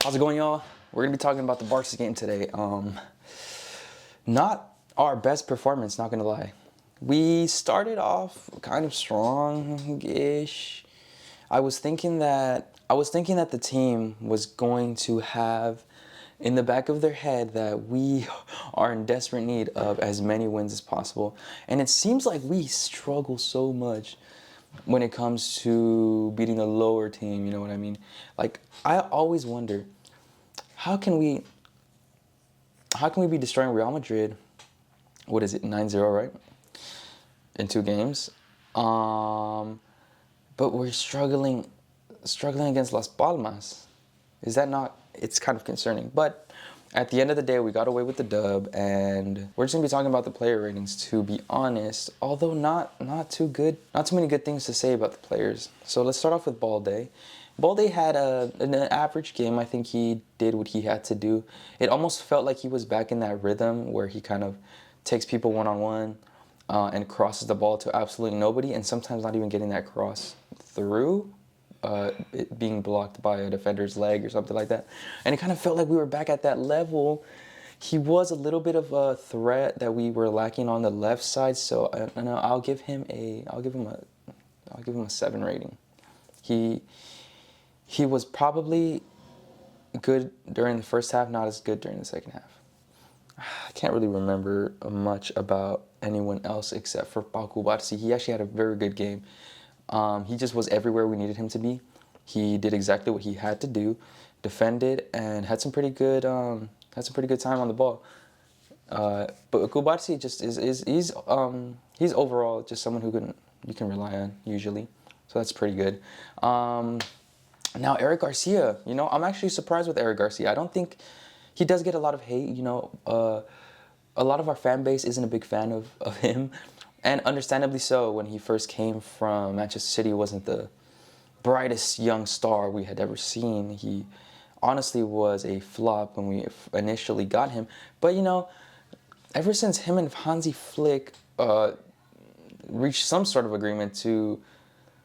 How's it going, y'all? We're gonna be talking about the Barca game today. Not our best performance, not gonna lie. We started off kind of strong-ish. I was thinking that the team was going to have in the back of their head that we are in desperate need of as many wins as possible. And it seems like we struggle so much when it comes to beating a lower team, you know what I mean? Like, I always wonder, how can we be destroying Real Madrid? What is it, 9-0, right? In 2 games. But we're struggling against Las Palmas. Is that not? It's kind of concerning. But at the end of the day, we got away with the dub, and we're just gonna be talking about the player ratings. To be honest, although not too good, not too many good things to say about the players. So let's start off with Balde. Balde had an average game. I think he did what he had to do. It almost felt like he was back in that rhythm where he kind of takes people one-on-one and crosses the ball to absolutely nobody, and sometimes not even getting that cross through, it being blocked by a defender's leg or something like that. And it kind of felt like we were back at that level. He was a little bit of a threat that we were lacking on the left side, so I'll give him a 7 rating. He was probably good during the first half, not as good during the second half. I can't really remember much about anyone else except for Pau Cubarsí. He actually had a very good game. He just was everywhere we needed him to be. He did exactly what he had to do, defended, and had some pretty good time on the ball. But Cubarsí just he's overall just someone who you can rely on usually. So that's pretty good. Now Eric Garcia, I'm actually surprised with Eric Garcia. I don't think he does get a lot of hate. A lot of our fan base isn't a big fan of him, and understandably so. When he first came from Manchester City, wasn't the brightest young star we had ever seen. He honestly was a flop when we initially got him. But ever since him and Hansi Flick reached some sort of agreement to,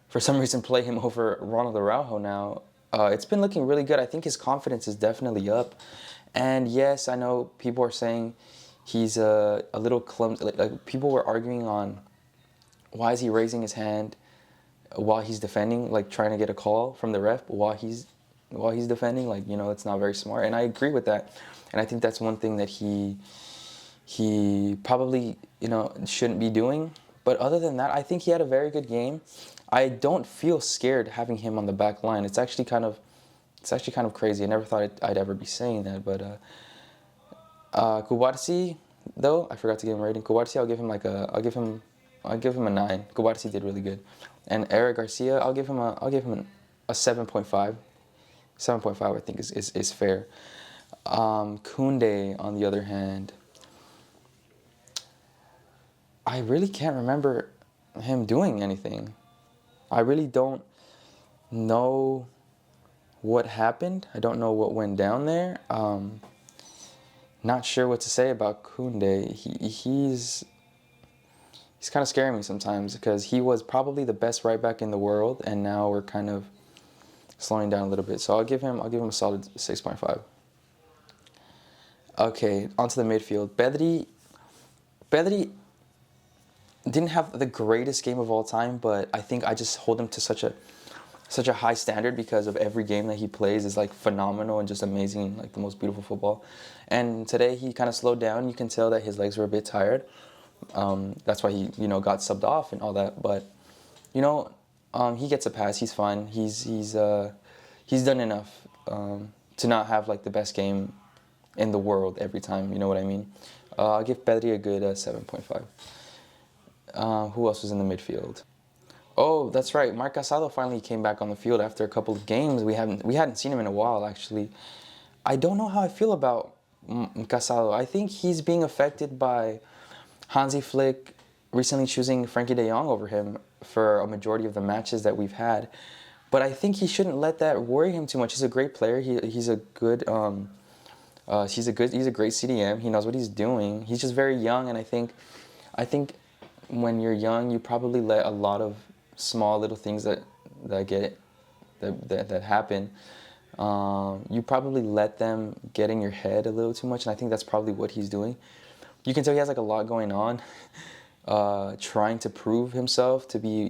for some reason, play him over Ronald Araujo now, it's been looking really good. I think his confidence is definitely up. And yes, I know people are saying he's a little clumsy. Like people were arguing on why is he raising his hand while he's defending, like trying to get a call from the ref while he's defending. Like, it's not very smart. And I agree with that. And I think that's one thing that he probably, shouldn't be doing. But other than that, I think he had a very good game. I don't feel scared having him on the back line. It's actually kind of crazy. I never thought I'd ever be saying that. But Cubarsí, though, I forgot to give him a rating. Cubarsí, I'll give him a 9. Cubarsí did really good. And Eric Garcia, I'll give him a 7.5. 7.5, I think is fair. Koundé, on the other hand, I really can't remember him doing anything. I really don't know what happened. I don't know what went down there. Not sure what to say about Koundé. He's kind of scaring me sometimes because he was probably the best right back in the world, and now we're kind of slowing down a little bit. So I'll give him a solid 6.5. Okay, onto the midfield. Pedri didn't have the greatest game of all time, but I think I just hold him to such a high standard because of every game that he plays is like phenomenal and just amazing, like the most beautiful football. And today he kind of slowed down. You can tell that his legs were a bit tired. That's why he got subbed off and all that. But he gets a pass. He's fine. He's done enough to not have like the best game in the world every time. You know what I mean? I'll give Pedri a good 7.5. Who else was in the midfield? Oh, that's right. Marc Casado finally came back on the field after a couple of games. We hadn't seen him in a while, actually. I don't know how I feel about Casado. I think he's being affected by Hansi Flick recently choosing Frankie de Jong over him for a majority of the matches that we've had. But I think he shouldn't let that worry him too much. He's a great player. He's a great CDM. He knows what he's doing. He's just very young, and I think when you're young, you probably let a lot of small little things that happen You probably let them get in your head a little too much, and I think that's probably what he's doing. You can tell he has like a lot going on, trying to prove himself to be,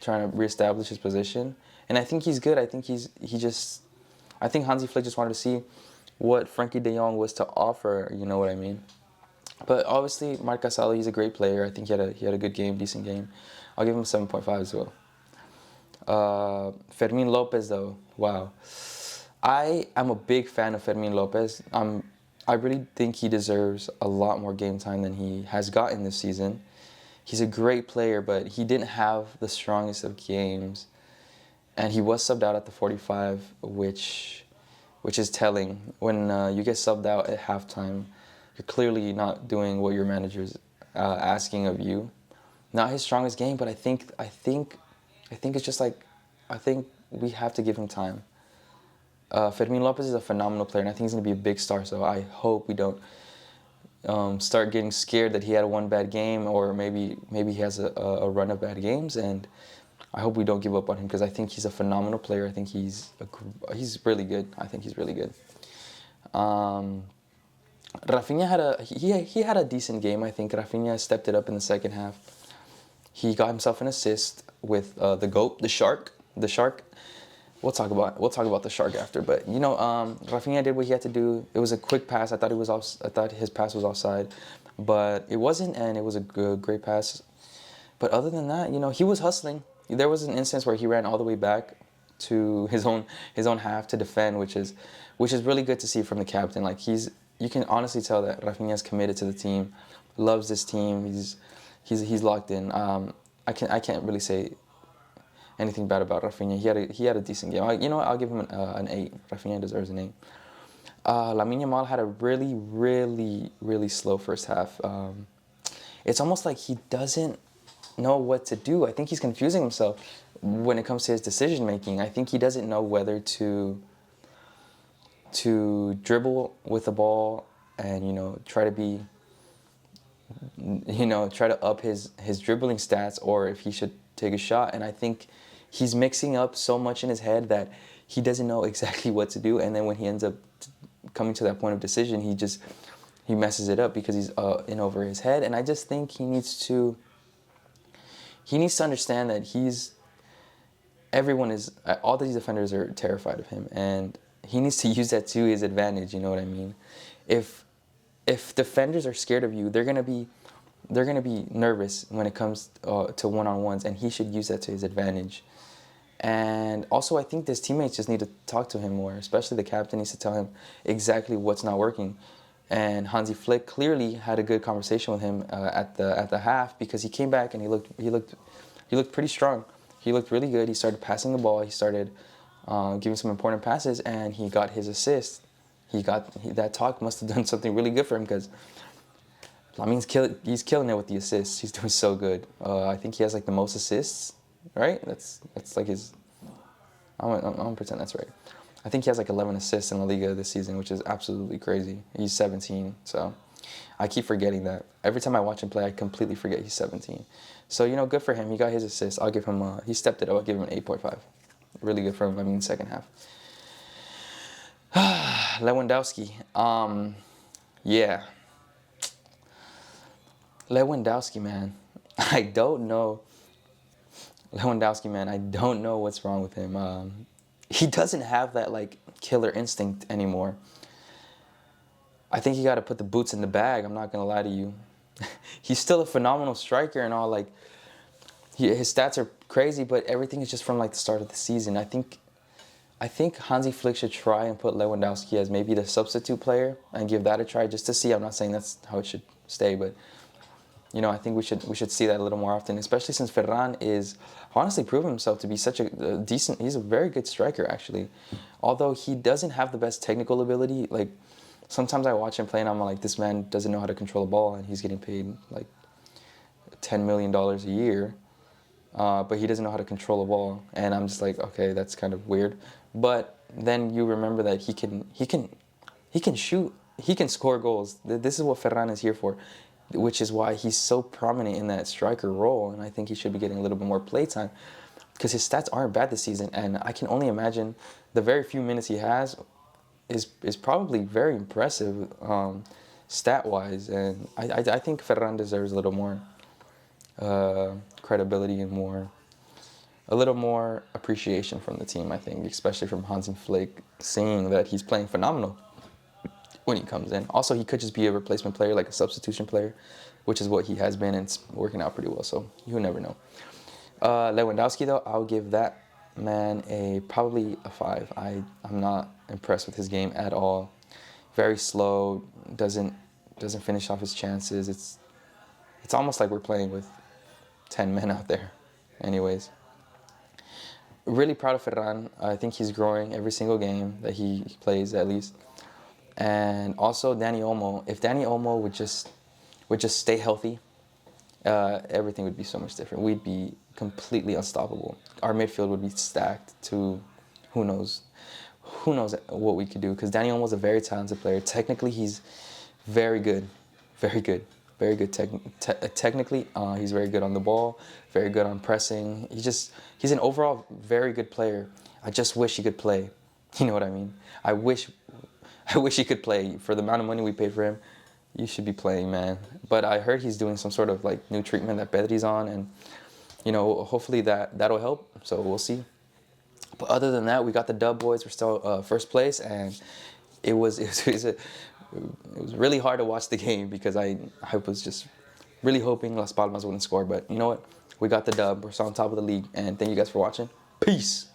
trying to reestablish his position. And I think he's good. I think I think Hansi Flick just wanted to see what Frankie de Jong was to offer. You know what I mean? But obviously, Marc Gasol, he's a great player. I think he had a good game, decent game. I'll give him 7.5 as well. Fermin Lopez, though, wow. I am a big fan of Fermin Lopez. I really think he deserves a lot more game time than he has gotten this season. He's a great player, but he didn't have the strongest of games. And he was subbed out at the 45, which is telling. When you get subbed out at halftime, you're clearly not doing what your manager's asking of you. Not his strongest game, but I think it's just like, I think we have to give him time. Fermin Lopez is a phenomenal player, and I think he's going to be a big star. So I hope we don't start getting scared that he had one bad game, or maybe he has a run of bad games. And I hope we don't give up on him, because I think he's a phenomenal player. I think he's really good. I think he's really good. Rafinha had a decent game. I think Rafinha stepped it up in the second half. He got himself an assist with the GOAT, the Shark. We'll talk about the Shark after. But Rafinha did what he had to do. It was a quick pass. I thought his pass was offside, but it wasn't, and it was a great pass. But other than that, he was hustling. There was an instance where he ran all the way back to his own half to defend, which is really good to see from the captain. Like, you can honestly tell that Rafinha is committed to the team, loves this team. He's locked in. I can't really say anything bad about Rafinha. He had a decent game. I'll give him an 8. Rafinha deserves an 8. Lamine Yamal had a really, really, really slow first half. It's almost like he doesn't know what to do. I think he's confusing himself when it comes to his decision making. I think he doesn't know whether to dribble with the ball and try to up his dribbling stats, or if he should take a shot. And I think he's mixing up so much in his head that he doesn't know exactly what to do. And then when he ends up coming to that point of decision, he messes it up because he's in over his head. And I just think he needs to understand that all these defenders are terrified of him, and he needs to use that to his advantage. You know what I mean? If defenders are scared of you, they're gonna be nervous when it comes to one-on-ones, and he should use that to his advantage. And also, I think his teammates just need to talk to him more, especially the captain needs to tell him exactly what's not working. And Hansi Flick clearly had a good conversation with him at the half, because he came back and he looked pretty strong. He looked really good. He started passing the ball. He started giving some important passes, and he got his assist. That talk must have done something really good for him, because he's killing it with the assists. He's doing so good. I think he has like the most assists, right? That's like his. I'm gonna pretend that's right. I think he has like 11 assists in La Liga this season, which is absolutely crazy. He's 17, so I keep forgetting that. Every time I watch him play, I completely forget he's 17. So, good for him. He got his assist. I'll give him, he stepped it up. I'll give him an 8.5. Really good for him, second half. Lewandowski. Yeah. Lewandowski, man. I don't know. Lewandowski, man, I don't know what's wrong with him. He doesn't have that, like, killer instinct anymore. I think you got to put the boots in the bag. I'm not going to lie to you. He's still a phenomenal striker and all. Like, his stats are crazy, but everything is just from, like, the start of the season. I think Hansi Flick should try and put Lewandowski as maybe the substitute player and give that a try just to see. I'm not saying that's how it should stay, but I think we should see that a little more often, especially since Ferran is honestly proven himself to be such a decent. He's a very good striker, actually. Although he doesn't have the best technical ability. Like, sometimes I watch him play and I'm like, this man doesn't know how to control a ball, and he's getting paid like $10 million a year, but he doesn't know how to control a ball, and I'm just like, okay, that's kind of weird. But then you remember that he can shoot, he can score goals. This is what Ferran is here for, which is why he's so prominent in that striker role, and I think he should be getting a little bit more playtime. because his stats aren't bad this season, and I can only imagine the very few minutes he has is probably very impressive stat wise, and I think Ferran deserves a little more credibility and a little more appreciation from the team. I think, especially from Hansi Flick, seeing that he's playing phenomenal when he comes in. Also, he could just be a replacement player, like a substitution player, which is what he has been, and it's working out pretty well. So you never know. Lewandowski, though, I'll give that man probably a 5. I'm not impressed with his game at all. Very slow. Doesn't finish off his chances. It's almost like we're playing with 10 men out there. Anyways, really proud of Ferran. I think he's growing every single game that he plays, at least. And also Dani Olmo. If Dani Olmo would just stay healthy, everything would be so much different. We'd be completely unstoppable. Our midfield would be stacked to who knows what we could do. Because Dani Olmo's a very talented player. Technically, he's very good, very good, very good. Technically, he's very good on the ball, very good on pressing. He's an overall very good player. I just wish he could play. You know what I mean? I wish he could play. For the amount of money we paid for him, you should be playing, man. But I heard he's doing some sort of like new treatment that Pedri's on, and hopefully that'll help. So we'll see. But other than that, we got the dub, boys. We're still first place, and it was really hard to watch the game because I was just really hoping Las Palmas wouldn't score. But you know what? We got the dub. We're still on top of the league, and thank you guys for watching. Peace.